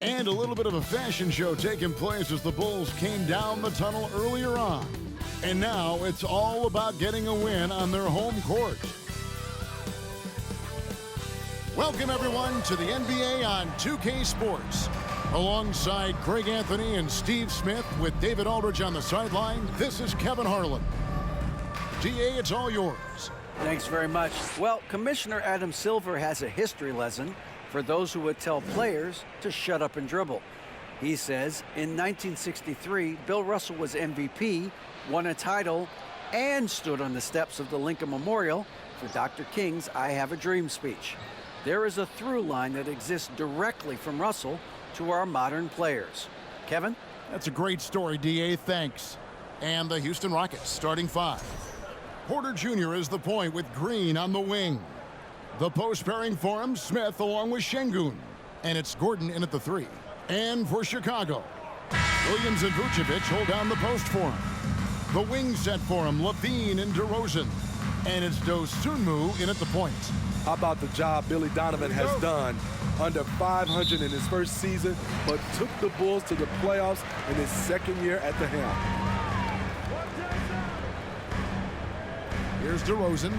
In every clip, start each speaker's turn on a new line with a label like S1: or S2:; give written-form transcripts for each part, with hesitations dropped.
S1: And a little bit of a fashion show taking place as the Bulls came down the tunnel earlier on. And now it's all about getting a win on their home court. Welcome, everyone, to the NBA on 2K Sports. Alongside Greg Anthony and Steve Smith with David Aldridge on the sideline, this is Kevin Harlan. DA, it's all yours.
S2: Thanks very much. Well, Commissioner Adam Silver has a history lesson for those who would tell players to shut up and dribble. He says in 1963, Bill Russell was MVP, won a title, and stood on the steps of the Lincoln Memorial for Dr. King's I Have a Dream speech. There is a through line that exists directly from Russell to our modern players. Kevin?
S1: That's a great story, DA. Thanks. And the Houston Rockets starting five. Porter Jr. is the point with Green on the wing. The post pairing for him, Smith along with Şengün. And it's Gordon in at the three. And for Chicago, Williams and Vucevic hold down the post for him. The wing set for him, LaVine and DeRozan. And it's Dosunmu in at the point.
S3: How about the job Billy Donovan has done? Under 500 in his first season, but took the Bulls to the playoffs in his second year at the helm.
S1: Here's DeRozan.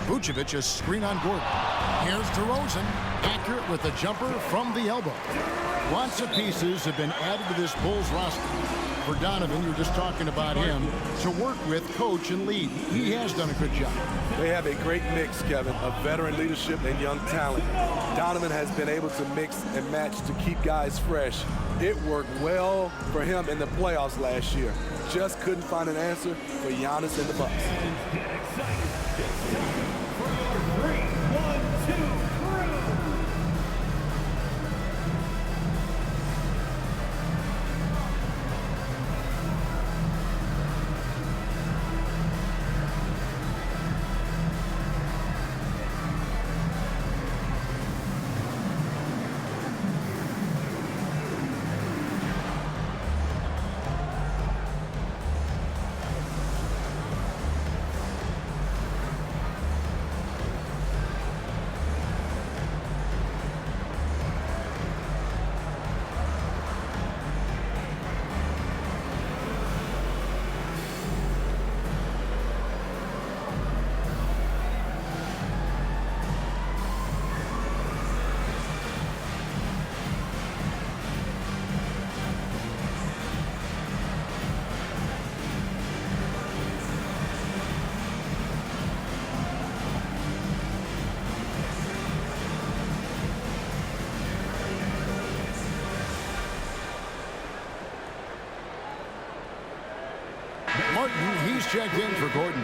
S1: Vucevic, a screen on Gordon. Here's DeRozan, accurate with a jumper from the elbow. Lots of pieces have been added to this Bulls roster. For Donovan, you're just talking about him, to work with, coach, and lead. He has done a good job.
S3: They have a great mix, Kevin, of veteran leadership and young talent. Donovan has been able to mix and match to keep guys fresh. It worked well for him in the playoffs last year. Just couldn't find an answer for Giannis and the Bucks.
S1: Martin, he's checked in for Gordon.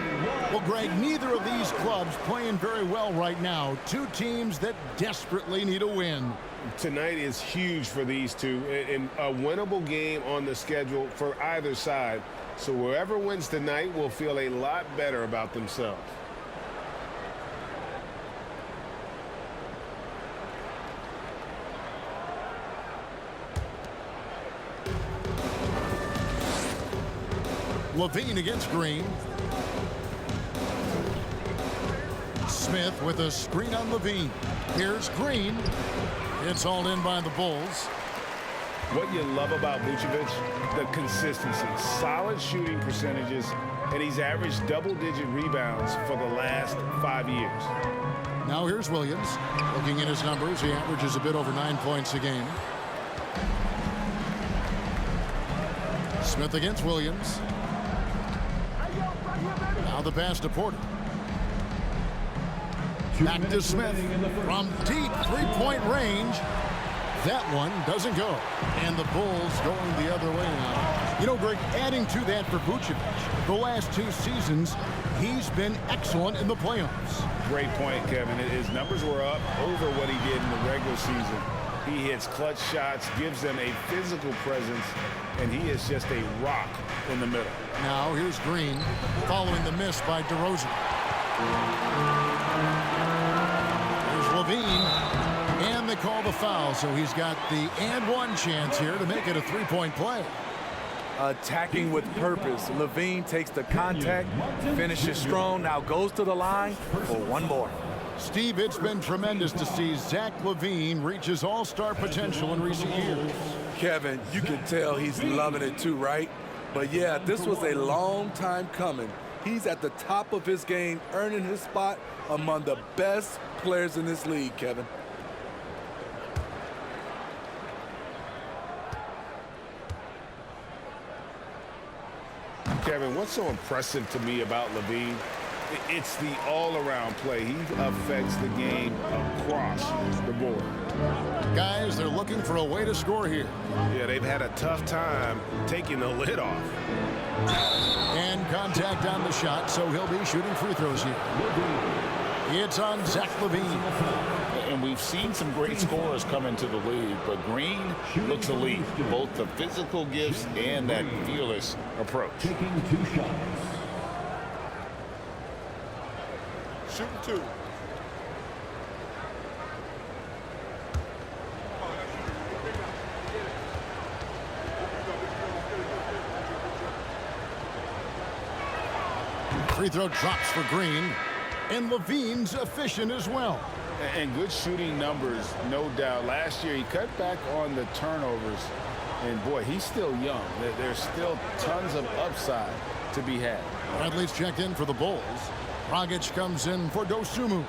S1: Well, Greg, neither of these clubs playing very well right now. Two teams that desperately need a win.
S4: Tonight is huge for these two, and a winnable game on the schedule for either side. So whoever wins tonight will feel a lot better about themselves.
S1: LaVine against Green. Smith with a screen on LaVine. Here's Green. It's hauled in by the Bulls.
S4: What you love about Vucevic, the consistency, solid shooting percentages, and he's averaged double-digit rebounds for the last 5 years.
S1: Now here's Williams. Looking at his numbers, he averages a bit over 9 points a game. Smith against Williams. Now the pass to Porter. Back to Smith from deep three-point range. That one doesn't go. And the Bulls going the other way now. You know, Greg, adding to that for Vucevic, the last two seasons, he's been excellent in the playoffs.
S4: Great point, Kevin. His numbers were up over what he did in the regular season. He hits clutch shots, gives them a physical presence, and he is just a rock in the middle.
S1: Now here's Green following the miss by DeRozan. There's LaVine, and they call the foul, so he's got the and one chance here to make it a three-point play.
S3: Attacking with purpose. LaVine takes the contact, finishes strong, now goes to the line for one more.
S1: Steve, it's been tremendous to see Zach LaVine reach his all-star potential in recent years.
S3: Kevin, you can tell he's loving it too, right? But yeah, this was a long time coming. He's at the top of his game, earning his spot among the best players in this league, Kevin.
S4: Kevin, what's so impressive to me about LaVine? It's the all-around play. He affects the game across the board.
S1: Guys, they're looking for a way to score here.
S4: Yeah, they've had a tough time taking the lid off.
S1: And contact on the shot, so he'll be shooting free throws here. It's on Zach LaVine.
S5: And we've seen some great scorers come into the league, but Green looks elite. Both the physical gifts and that fearless approach.
S6: Taking 2 shots.
S3: Shooting 2.
S1: Free throw drops for Green. And LaVine's efficient as well.
S4: And good shooting numbers, no doubt. Last year, he cut back on the turnovers. And, boy, he's still young. There's still tons of upside to be had.
S1: Bradley's checked in for the Bulls. Dragic comes in for Dosunmu.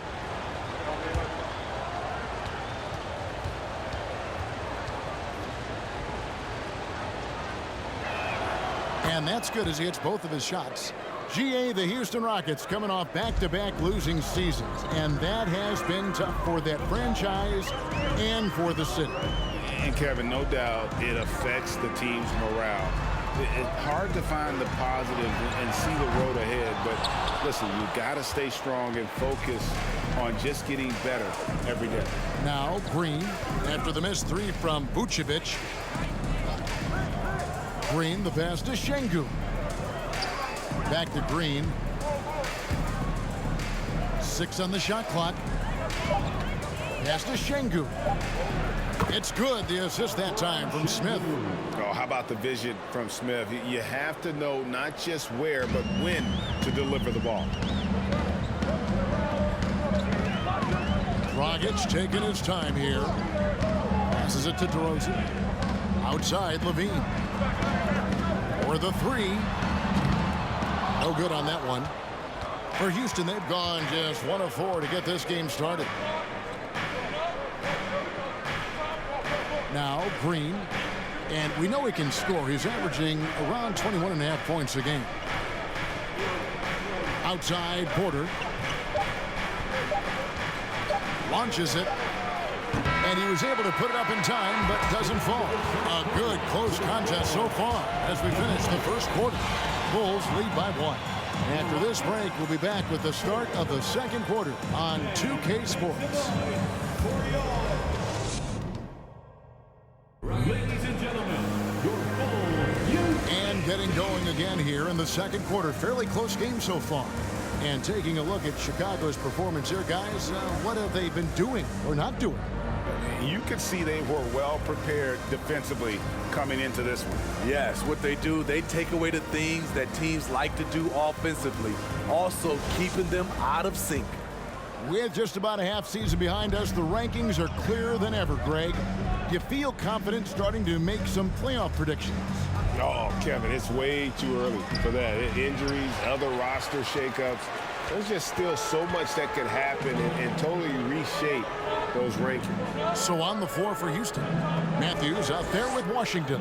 S1: And that's good as he hits both of his shots. GA, the Houston Rockets coming off back-to-back losing seasons, and that has been tough for that franchise and for the city.
S4: And, Kevin, no doubt it affects the team's morale. It's hard to find the positive and see the road ahead, but listen, you got to stay strong and focus on just getting better every day.
S1: Now Green, after the missed 3 from Vucevic. Green, the pass to Şengün. Back to Green. 6 on the shot clock. Pass to Şengün. It's good. The assist that time from Smith.
S4: Oh, how about the vision from Smith? You have to know not just where, but when to deliver the ball.
S1: Dragic taking his time here. Passes it to DeRozan. Outside, LaVine. For the 3. No good on that one. For Houston, they've gone just 1 of 4 to get this game started. Now Green, and we know he can score. He's averaging around 21.5 points a game. Outside, Porter. Launches it. And he was able to put it up in time, but doesn't fall. A good close contest so far as we finish the first quarter. Bulls lead by 1. After this break, we'll be back with the start of the second quarter on 2K Sports.
S6: Ladies and gentlemen, your Bulls.
S1: And getting going again here in the second quarter. Fairly close game so far. And taking a look at Chicago's performance here, guys, what have they been doing or not doing?
S4: You could see they were well prepared defensively coming into this one.
S3: Yes, what they do, they take away the things that teams like to do offensively, also keeping them out of sync.
S1: With just about a half season behind us, the rankings are clearer than ever, Greg. Do you feel confident starting to make some playoff predictions?
S4: Oh, Kevin, it's way too early for that. Injuries, other roster shakeups. There's just still so much that could happen and totally reshape those rankings.
S1: So on the floor for Houston, Matthews out there with Washington.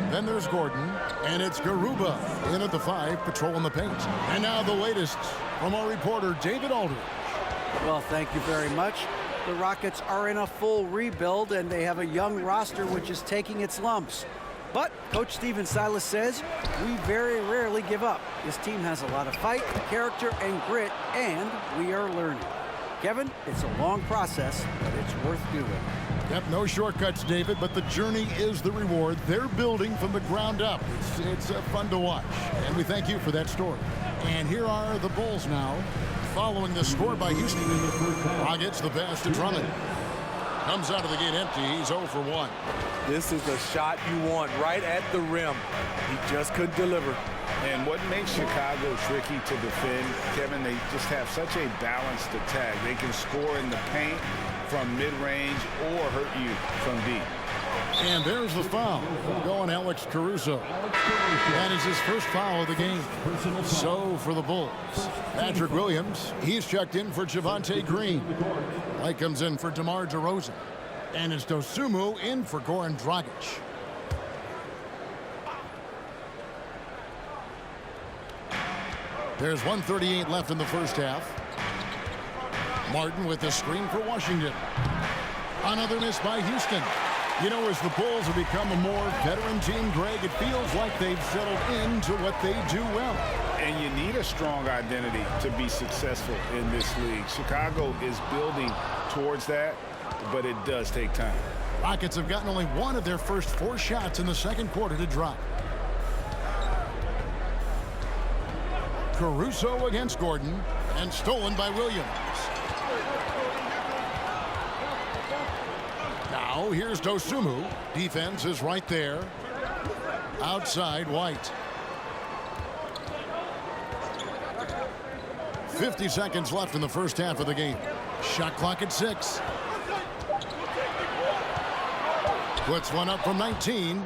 S1: Then there's Gordon, and it's Garuba in at the 5, patrolling the paint. And now the latest from our reporter, David Aldridge.
S2: Well, thank you very much. The Rockets are in a full rebuild, and they have a young roster which is taking its lumps. But Coach Stephen Silas says we very rarely give up. This team has a lot of fight, character, and grit, and we are learning. Kevin, it's a long process, but it's worth doing.
S1: Yep, no shortcuts, David, but the journey is the reward. They're building from the ground up. It's fun to watch, and we thank you for that story. And here are the Bulls now, following the score by Houston. Rockets the pass to Drummond. Comes out of the gate empty. He's 0 for 1.
S3: This is the shot you want right at the rim. He just couldn't deliver.
S4: And what makes Chicago tricky to defend, Kevin, they just have such a balanced attack. They can score in the paint from mid-range or hurt you from deep.
S1: And there's the foul. Going Alex Caruso. That is his first foul of the game. So for the Bulls, Patrick Williams, he's checked in for Javonte Green. White comes in for DeMar DeRozan. And it's Dosunmu in for Goran Dragic. There's 1:38 left in the first half. Martin with the screen for Washington. Another miss by Houston. You know, as the Bulls have become a more veteran team, Greg, it feels like they've settled into what they do well.
S4: And you need a strong identity to be successful in this league. Chicago is building towards that, but it does take time.
S1: Rockets have gotten only one of their first 4 shots in the second quarter to drop. Caruso against Gordon, and stolen by Williams. Now here's Dosunmu. Defense is right there. Outside White. 50 seconds left in the first half of the game. Shot clock at 6. Puts one up from 19.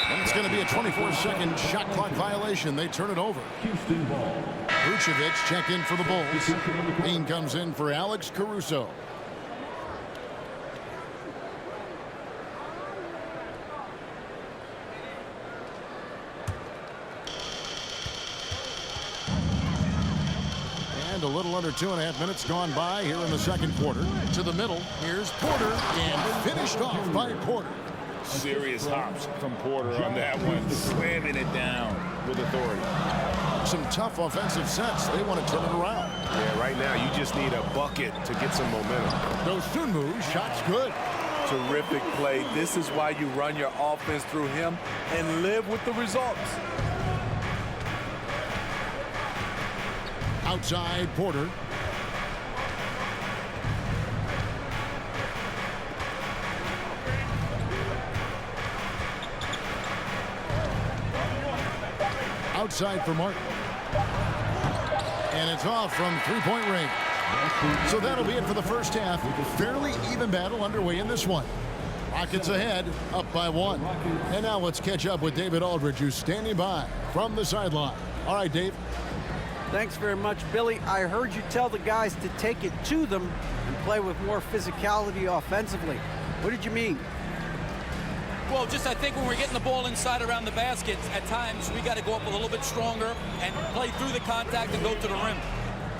S1: And it's going to be a 24-second shot clock violation. They turn it over.
S6: Houston ball.
S1: Vucevic checked in for the Bulls. Bean comes in for Alex Caruso. And a little under 2.5 minutes gone by here in the second quarter. To the middle, here's Porter, and finished off by Porter.
S4: Serious hops from Porter on that one, slamming it down with authority.
S1: Some tough offensive sets. They want to turn it around.
S7: Yeah, right now you just need a bucket to get some momentum.
S1: Dosunmu, shot's good.
S3: Terrific play. This is why you run your offense through him and live with the results.
S1: Outside Porter. Outside for Martin. And it's off from three-point range. So that'll be it for the first half. Fairly even battle underway in this one. Rockets ahead, up by 1. And now let's catch up with David Aldridge, who's standing by from the sideline. All right, Dave.
S2: Thanks very much, Billy. I heard you tell the guys to take it to them and play with more physicality offensively. What did you mean?
S8: Well, just I think when we're getting the ball inside around the basket, at times we got to go up a little bit stronger and play through the contact and go to the rim.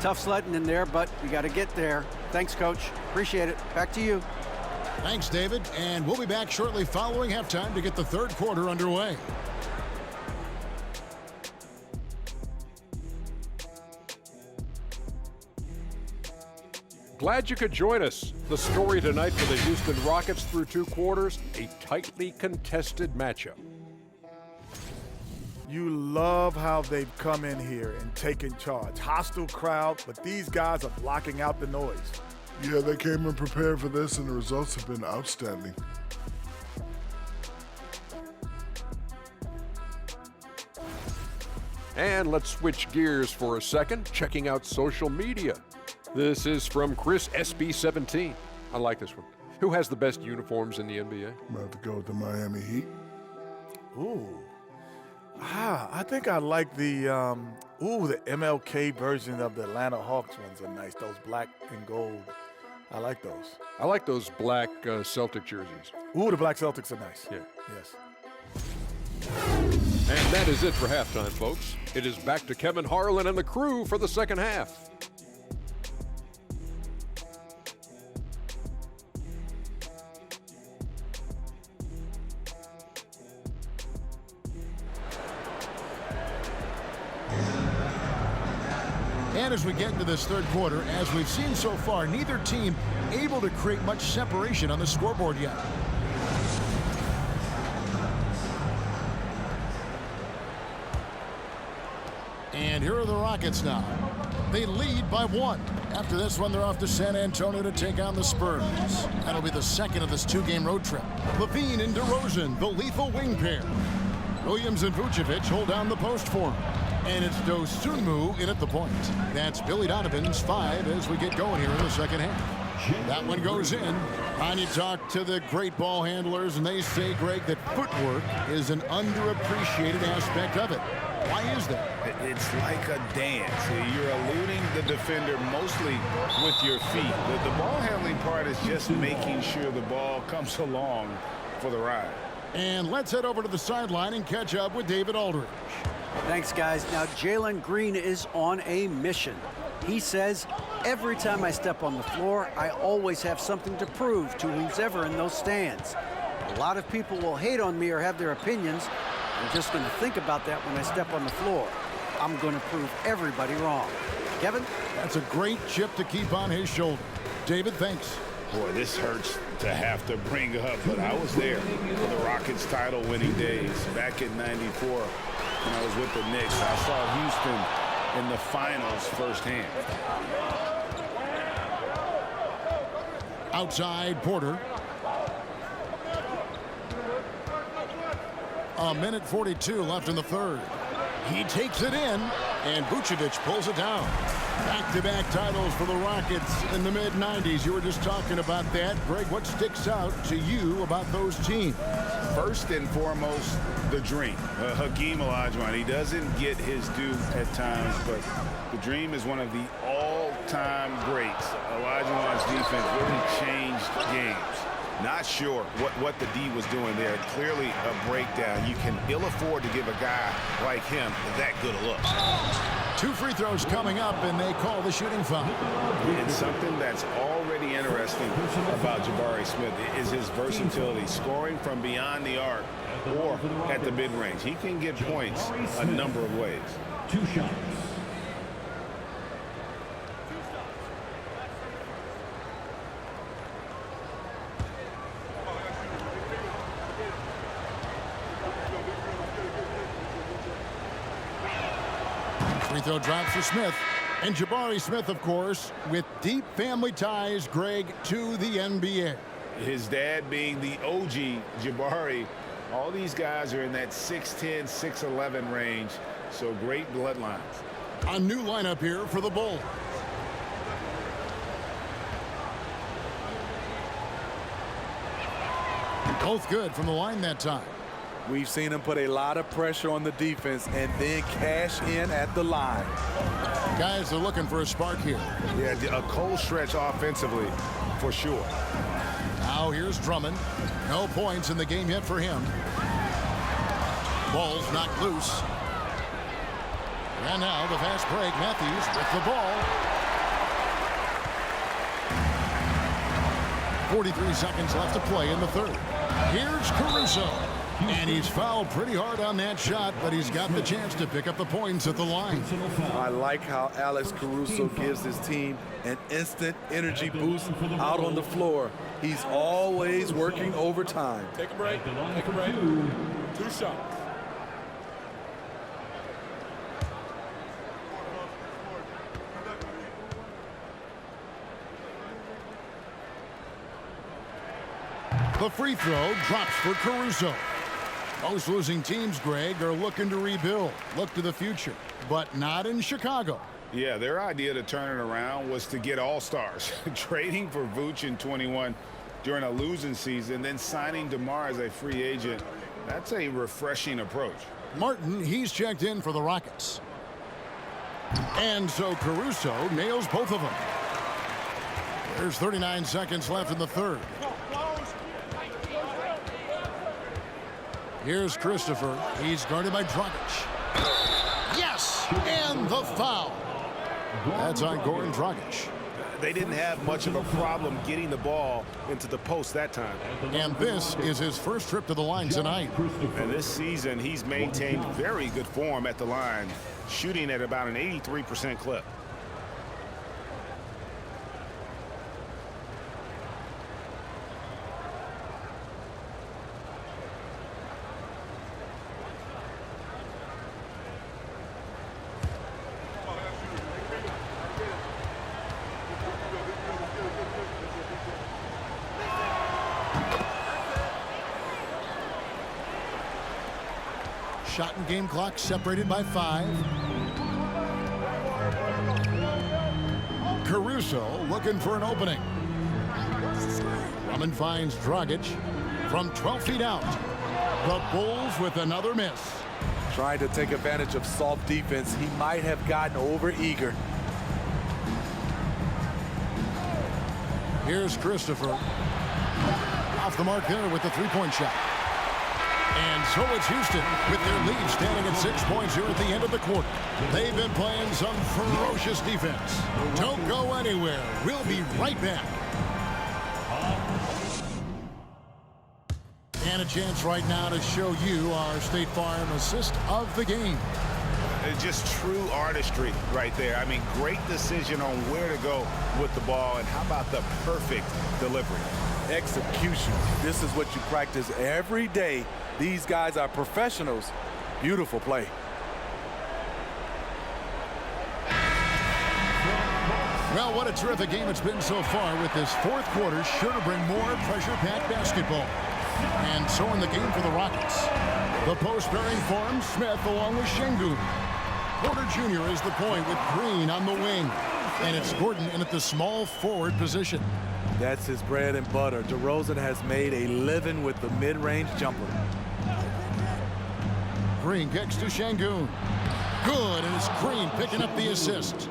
S2: Tough sledding in there, but we got to get there. Thanks, Coach. Appreciate it. Back to you.
S1: Thanks, David. And we'll be back shortly following halftime to get the third quarter underway.
S9: Glad you could join us. The story tonight for the Houston Rockets through 2 quarters, a tightly contested matchup.
S10: You love how they've come in here and taken charge. Hostile crowd, but these guys are blocking out the noise.
S11: Yeah, they came in prepared for this, and the results have been outstanding.
S9: And let's switch gears for a second, checking out social media. This is from Chris SB17. I like this one. Who has the best uniforms in the NBA?
S11: I'm about to go with the Miami Heat.
S10: Ooh. I think I like the MLK version of the Atlanta Hawks ones are nice. Those black and gold. I like those.
S9: I like those black Celtic jerseys.
S10: Ooh, the black Celtics are nice.
S9: Yeah.
S10: Yes.
S9: And that is it for halftime, folks. It is back to Kevin Harlan and the crew for the second half.
S1: And as we get into this third quarter, as we've seen so far, neither team able to create much separation on the scoreboard yet. And here are the Rockets now. They lead by 1. After this one, they're off to San Antonio to take on the Spurs. That'll be the second of this two-game road trip. Levine and DeRozan, the lethal wing pair. Williams and Vucevic hold down the post for him. And it's Dosunmu in at the point. That's Billy Donovan's 5 as we get going here in the second half. That one goes in. And you talk to the great ball handlers, and they say, Greg, that footwork is an underappreciated aspect of it. Why is that?
S4: It's like a dance. You're eluding the defender mostly with your feet. The ball handling part is just making sure the ball comes along for the ride.
S1: And let's head over to the sideline and catch up with David Aldridge.
S2: Thanks, guys. Now, Jalen Green is on a mission. He says, every time I step on the floor, I always have something to prove to who's ever in those stands. A lot of people will hate on me or have their opinions. I'm just going to think about that when I step on the floor. I'm going to prove everybody wrong. Kevin?
S1: That's a great chip to keep on his shoulder. David, thanks.
S4: Boy, this hurts to have to bring up, but I was there for the Rockets title-winning days back in '94 when I was with the Knicks. I saw Houston in the finals firsthand.
S1: Outside, Porter. A minute 42 left in the third. He takes it in, and Vucevic pulls it down. Back-to-back titles for the Rockets in the mid-90s. You were just talking about that. Greg, what sticks out to you about those teams?
S4: First and foremost, the dream. Hakeem Olajuwon, he doesn't get his due at times, but the dream is one of the all-time greats. Olajuwon's defense really changed games. Not sure what the D was doing there. Clearly a breakdown. You can ill afford to give a guy like him that good a look.
S1: 2 free throws coming up, and they call the shooting foul.
S4: And something that's already interesting about Jabari Smith is his versatility, scoring from beyond the arc or at the mid-range. He can get points a number of ways.
S6: 2 shots.
S1: Free throw drops for Smith. And Jabari Smith, of course, with deep family ties, Greg, to the NBA.
S4: His dad being the OG Jabari. All these guys are in that 6'10", 6'11" range, so great bloodlines.
S1: A new lineup here for the Bulls. Both good from the line that time.
S3: We've seen him put a lot of pressure on the defense and then cash in at the line.
S1: Guys are looking for a spark here.
S7: Yeah, a cold stretch offensively, for sure.
S1: Now here's Drummond. No points in the game yet for him. Ball's knocked loose. And now the fast break. Matthews with the ball. 43 seconds left to play in the third. Here's Caruso. And he's fouled pretty hard on that shot, but he's got the chance to pick up the points at the line.
S3: I like how Alex Caruso gives his team an instant energy boost out on the floor. He's always working overtime.
S10: Take a break. Take a break. 2 shots.
S1: The free throw drops for Caruso. Most losing teams, Greg, are looking to rebuild, look to the future, but not in Chicago.
S4: Yeah, their idea to turn it around was to get all-stars. Trading for Vooch in 21 during a losing season, then signing DeMar as a free agent. That's a refreshing approach.
S1: Martin, he's checked in for the Rockets. And so Caruso nails both of them. There's 39 seconds left in the third. Here's Christopher. He's guarded by Dragic. Yes! And the foul. That's on Goran Dragic.
S7: They didn't have much of a problem getting the ball into the post that time.
S1: And this is his first trip to the line tonight.
S7: And this season, he's maintained very good form at the line, shooting at about an 83% clip.
S1: Shot and game clock separated by 5. Caruso looking for an opening. Drummond finds Dragic from 12 feet out. The Bulls with another miss.
S3: Trying to take advantage of soft defense. He might have gotten over-eager.
S1: Here's Christopher. Off the mark there with the three-point shot. And so it's Houston with their lead standing at 6 points here at the end of the quarter. They've been playing some ferocious defense. Don't go anywhere. We'll be right back. And a chance right now to show you our State Farm assist of the game.
S7: It's just true artistry right there. I mean, great decision on where to go with the ball, and how about the perfect delivery?
S3: Execution. This is what you practice every day. These guys are professionals. Beautiful play.
S1: Well, what a terrific game it's been so far, with this fourth quarter sure to bring more pressure-packed basketball. And so in the game for the Rockets, the post pairing forms Smith along with Şengün. Porter Jr. is the point with Green on the wing. And it's Gordon in at the small forward position.
S3: That's his bread and butter. DeRozan has made a living with the mid-range jumper.
S1: Green kicks to Şengün. Good, and it's Green picking up the assist.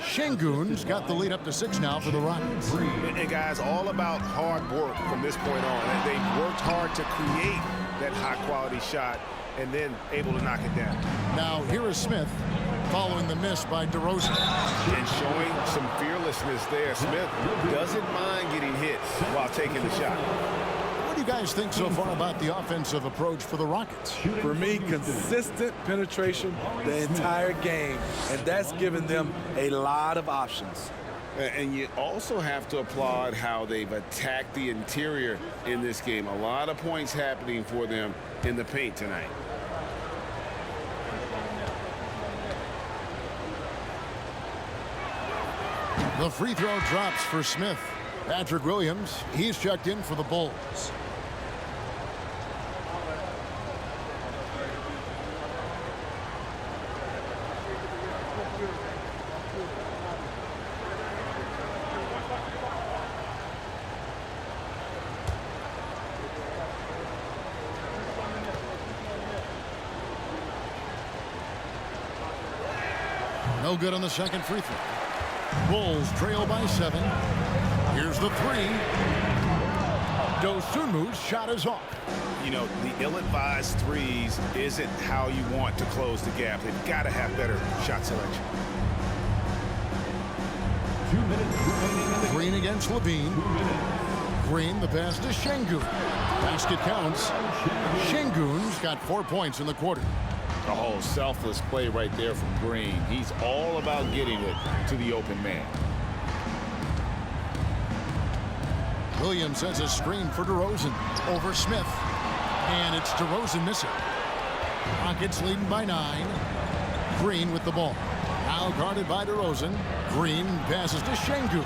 S1: Şengün's got the lead up to 6 now for the Rockets.
S7: And guys, all about hard work from this point on. And they've worked hard to create that high-quality shot and then able to knock it down.
S1: Now here is Smith following the miss by DeRozan.
S7: And showing some fearlessness there. Smith doesn't mind getting hit while taking the shot.
S1: What do you guys think so far about the offensive approach for the Rockets?
S3: For me, consistent penetration the entire game, and that's given them a lot of options.
S4: And you also have to applaud how they've attacked the interior in this game. A lot of points happening for them in the paint tonight.
S1: The free throw drops for Smith. Patrick Williams, he's checked in for the Bulls. No good on the second free throw. Bulls trail by 7. Here's the 3. Dosunmu's shot is off.
S7: You know, the ill-advised threes isn't how you want to close the gap. They've got to have better shot selection.
S6: 2 minutes remaining.
S1: Green against Levine. Green, the pass to Şengün. Basket counts. Şengün's got 4 points in the quarter.
S5: A whole selfless play right there from Green. He's all about getting it to the open man.
S1: Williams has a screen for DeRozan over Smith. And it's DeRozan missing. Rockets leading by 9. Green with the ball. Now guarded by DeRozan. Green passes to Şengün.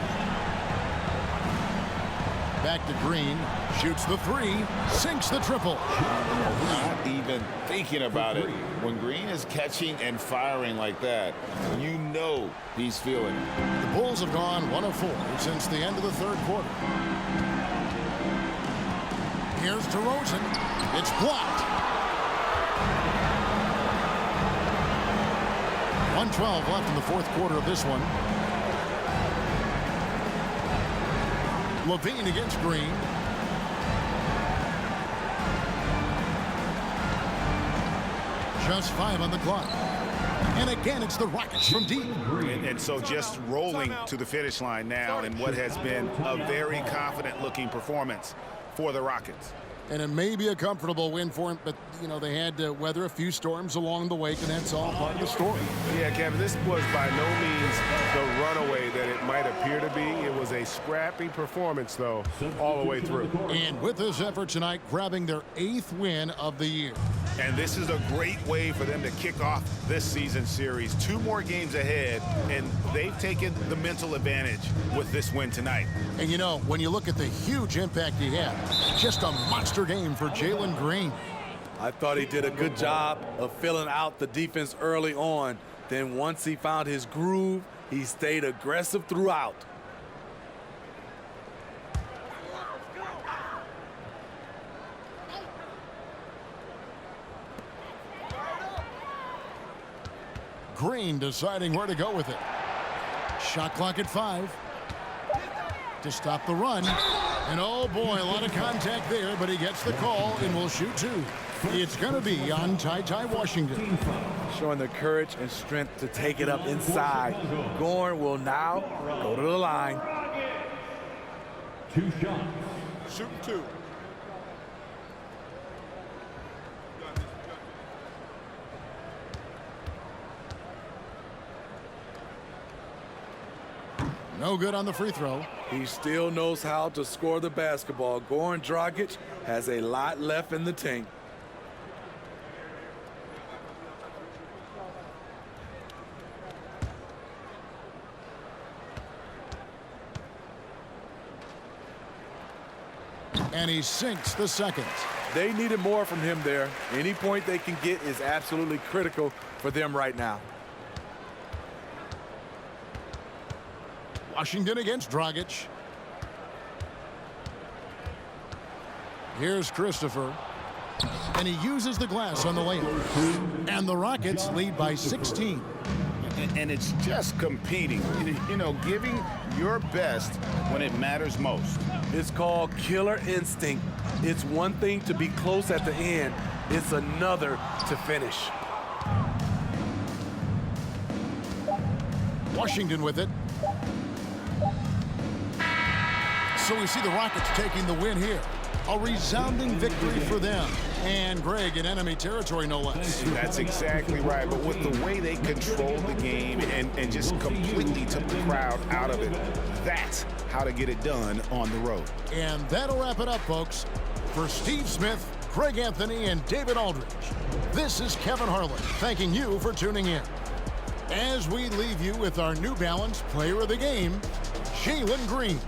S1: Back to Green. Shoots the 3. Sinks the triple.
S5: Not even thinking about it. When Green is catching and firing like that, you know he's feeling it.
S1: The Bulls have gone 1 of 4 since the end of the third quarter. Here's DeRozan. It's blocked. 1:12 left in the fourth quarter of this one. Levine against Green. Just 5 on the clock. And again, it's the Rockets from deep.
S7: And so just rolling to the finish line now in what has been a very confident-looking performance for the Rockets.
S1: And it may be a comfortable win for him, but, you know, they had to weather a few storms along the way, and that's all part of the story.
S7: Yeah, Kevin, this was by no means the runaway that it might appear to be. It was a scrappy performance, though, all the way through.
S1: And with this effort tonight, grabbing their 8th win of the year.
S7: And this is a great way for them to kick off this season series. 2 more games ahead, and they've taken the mental advantage with this win tonight.
S1: And, you know, when you look at the huge impact he had, just a monster game for Jalen Green.
S3: I thought he did a good job of filling out the defense early on. Then once he found his groove, he stayed aggressive throughout.
S1: Green deciding where to go with it. Shot clock at 5. To stop the run. And oh boy, a lot of contact there, but he gets the call and will shoot 2. It's going to be on Ty Washington.
S3: Showing the courage and strength to take it up inside. Goran will now go to the line.
S6: 2 shots.
S11: Shooting 2.
S1: No good on the free throw.
S3: He still knows how to score the basketball. Goran Dragic has a lot left in the tank.
S1: And he sinks the second.
S3: They needed more from him there. Any point they can get is absolutely critical for them right now.
S1: Washington against Dragic. Here's Christopher. And he uses the glass on the layup. And the Rockets lead by 16.
S4: And it's just competing, you know, giving your best when it matters most.
S3: It's called killer instinct. It's one thing to be close at the end. It's another to finish.
S1: Washington with it. So we see the Rockets taking the win here. A resounding victory for them. And Greg in enemy territory, no less.
S4: That's exactly right. But with the way they controlled the game and just completely took the crowd out of it, that's how to get it done on the road.
S1: And that'll wrap it up, folks. For Steve Smith, Craig Anthony, and David Aldridge, this is Kevin Harlan thanking you for tuning in. As we leave you with our New Balance Player of the Game, Jalen Green.